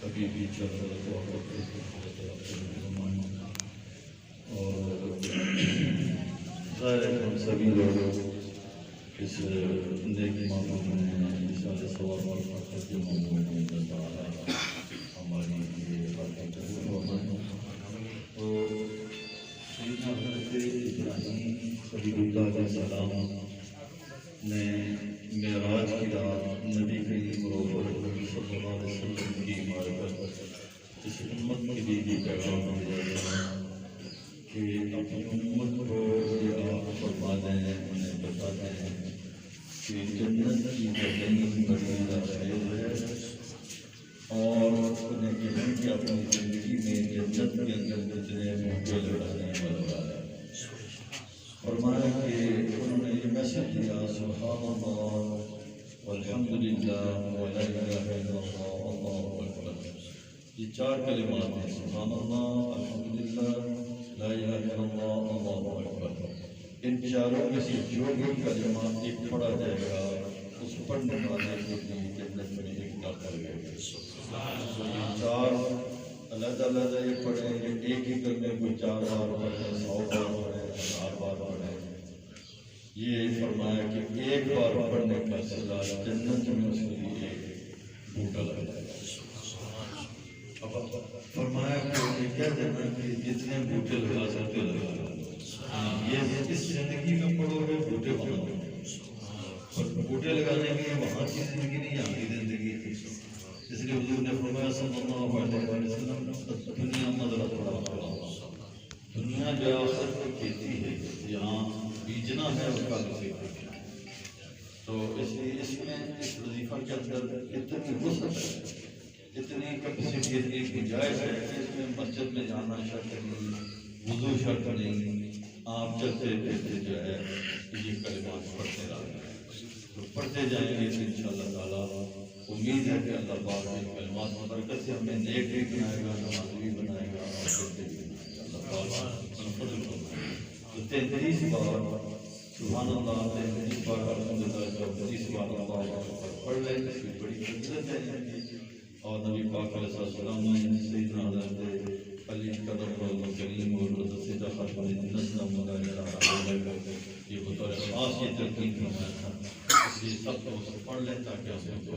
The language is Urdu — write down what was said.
ابھی بھی چل رہا اور ہم سبھی لوگ اس نیک معمول میں سارے سوال کے معمول میں ہماری یہ تو سیدنا حضرت ابراہیم خلیل اللہ علیہ السلام نے معراج کی رات نبی کریم صلی اللہ علیہ وسلم کی معرفت اس امت کے لیے یہ پیغام دیا کہ اپنی امت کو یہ آپ فرما دیں انہیں بتا دیں کہ جنت کی زمین بڑی خیر ہے اور انہیں کہیں کہ اپنی زندگی میں جنت کے اندر جتنے موقع لڑانے والا ہے فرمایا کہ انہوں نے یہ میسج دیا سبحان اللہ والحمدللہ ولا الہ الا اللہ واللہ اکبر. یہ چار کلمات ہیں سبحان اللہ الحمدللہ لا الہ الا اللہ واللہ اکبر. ان چاروں میں سے جو بھی کلمات ایک پڑھا جائے گا اس پڑھنے والے کو جنت میں ایک داخل ہے. یہ چار علیحدہ علیحدہ یہ پڑھیں کہ ایک ہی کلمے کو 4 بار پڑھیں 100 بار پڑھیں 1000 بار پڑھیں. یہ فرمایا کہ ایک بار پڑھنے کا صدا جنت میں اس کے لیے ایک بوٹا لگا ہے. فرمایا کہ کہہ دینا کہ جتنے بوٹے لگا سکتے لگا یہ اس زندگی میں پڑھو گے بوٹے وہاں بوٹے لگانے کے وہاں کی زندگی نہیں یہاں کی زندگی. اس لیے حضور نے فرمایا صلی اللہ علیہ وسلم دنیا مدرت پڑا دنیا جو آخر کو کھیتی ہے یہاں بیجنا ہے اس کا تو اس لیے اس میں اس وظیفہ کے اندر اتنی وسعت ہے اتنی کیپیسٹی اتنی گنجائش ہے کہ اس میں مسجد میں جانا شرط نہیں وضو شرط نہیں. آپ چلتے پھرتے جو ہے یہ کلمات پڑھتے رہے پڑھتے جائیں گے تو انشاءاللہ تعالیٰ امید ہے کہ اللہ پاک ان کلمات کی برکت سے ہمیں نیک بھی بنائے گا نماز بھی بنائے گا اور کرتے بھی بنائے گا. اللہ پاک فضل فرمائے. تو 33 بار سبحان اللہ 33 بار الحمدللہ 34 بار اللہ اکبر پڑھ لیں اس کی بڑی فضیلت ہے. اور نبی پاک علیہ السلام نے سیدنا حضرت علی قدر کریم اور حضرت سیدہ خاتون النبیین یہ بطور خاص یہ تلقین فرمایا تھا. اس لیے سب کو پڑھ لیں تاکہ ہم کو